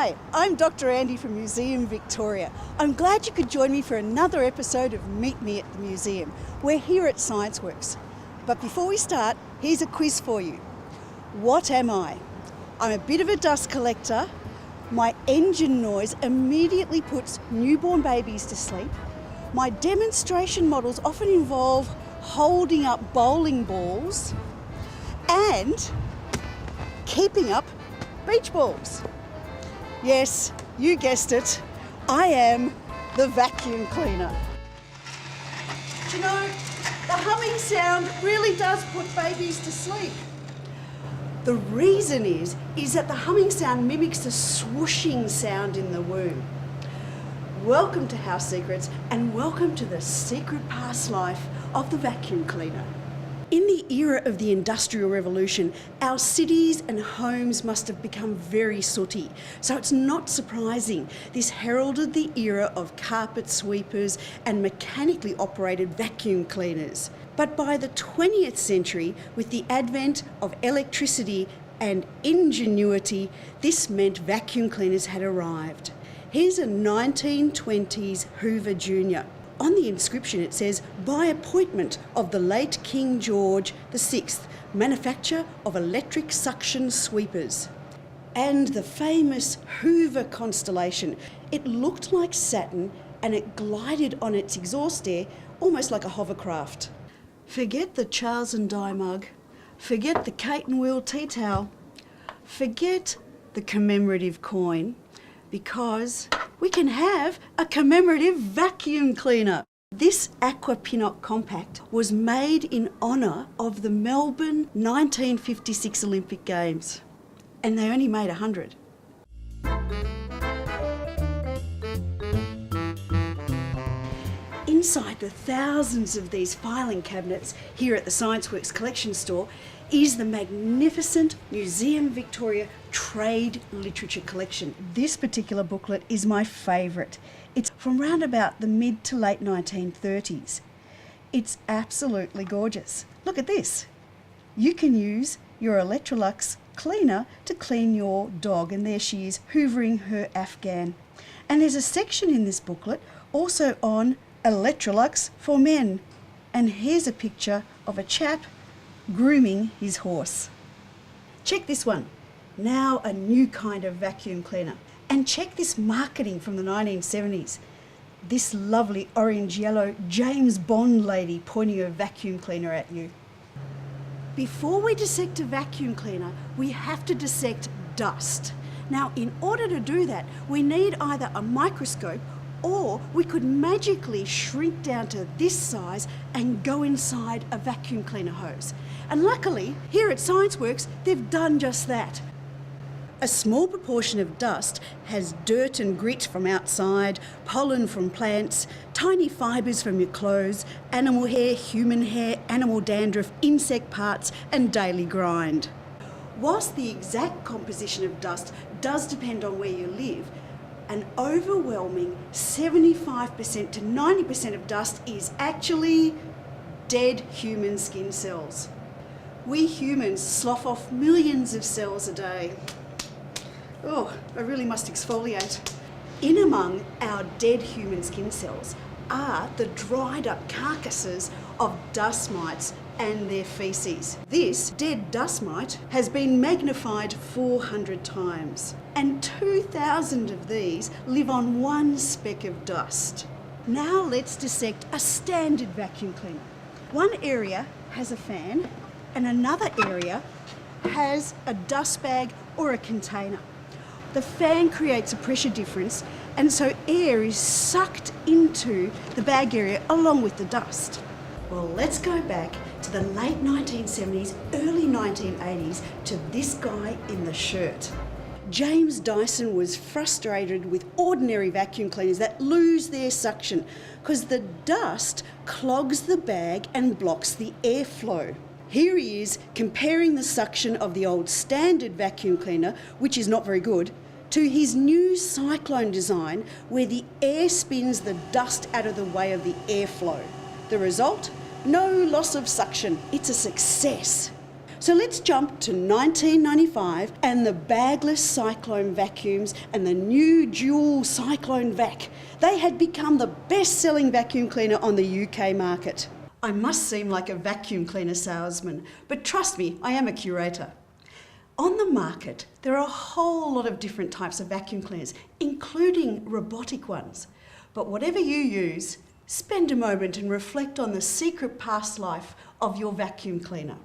Hi, I'm Dr. Andi from Museum Victoria. I'm glad you could join me for another episode of Meet Me at the Museum. We're here at ScienceWorks. But before we start, here's a quiz for you. What am I? I'm a bit of a dust collector. My engine noise immediately puts newborn babies to sleep. My demonstration models often involve holding up bowling balls and keeping up beach balls. Yes, you guessed it. I am the vacuum cleaner. Do you know, the humming sound really does put babies to sleep. The reason is that the humming sound mimics the swooshing sound in the womb. Welcome to House Secrets and welcome to the secret past life of the vacuum cleaner. In the era of the Industrial Revolution, our cities and homes must have become very sooty. So it's not surprising this heralded the era of carpet sweepers and mechanically operated vacuum cleaners. But by the 20th century, with the advent of electricity and ingenuity, this meant vacuum cleaners had arrived. Here's a 1920s Hoover Jr. On the inscription it says, by appointment of the late King George VI, manufacture of electric suction sweepers. And the famous Hoover constellation. It looked like Saturn and it glided on its exhaust air almost like a hovercraft. Forget the Charles and Di mug. Forget the Kate and Will tea towel. Forget the commemorative coin, because we can have a commemorative vacuum cleaner. This Aqua Pinoc Compact was made in honour of the Melbourne 1956 Olympic Games, and they only made 100. Inside the thousands of these filing cabinets here at the ScienceWorks collection store is the magnificent Museum Victoria Trade Literature Collection. This particular booklet is my favourite. It's from round about the mid to late 1930s. It's absolutely gorgeous. Look at this. You can use your Electrolux cleaner to clean your dog, and there she is hoovering her Afghan. And there's a section in this booklet also on Electrolux for men. And here's a picture of a chap grooming his horse. Check this one. Now a new kind of vacuum cleaner. And check this marketing from the 1970s. This lovely orange-yellow James Bond lady pointing her vacuum cleaner at you. Before we dissect a vacuum cleaner, we have to dissect dust. Now, in order to do that, we need either a microscope or we could magically shrink down to this size and go inside a vacuum cleaner hose. And luckily, here at ScienceWorks, they've done just that. A small proportion of dust has dirt and grit from outside, pollen from plants, tiny fibres from your clothes, animal hair, human hair, animal dandruff, insect parts, and daily grind. Whilst the exact composition of dust does depend on where you live, an overwhelming 75% to 90% of dust is actually dead human skin cells. We humans slough off millions of cells a day. Oh, I really must exfoliate. In among our dead human skin cells are the dried up carcasses of dust mites and their faeces. This dead dust mite has been magnified 400 times, and 2,000 of these live on one speck of dust. Now let's dissect a standard vacuum cleaner. One area has a fan and another area has a dust bag or a container. The fan creates a pressure difference, and so air is sucked into the bag area along with the dust. Well, let's go back to the late 1970s, early 1980s to this guy in the shirt. James Dyson was frustrated with ordinary vacuum cleaners that lose their suction because the dust clogs the bag and blocks the airflow. Here he is comparing the suction of the old standard vacuum cleaner, which is not very good, to his new cyclone design where the air spins the dust out of the way of the airflow. The result? No loss of suction. It's a success. So let's jump to 1995 and the bagless Cyclone vacuums and the new dual Cyclone Vac. They had become the best-selling vacuum cleaner on the UK market. I must seem like a vacuum cleaner salesman, but trust me, I am a curator. On the market, there are a whole lot of different types of vacuum cleaners, including robotic ones. But whatever you use, spend a moment and reflect on the secret past life of your vacuum cleaner.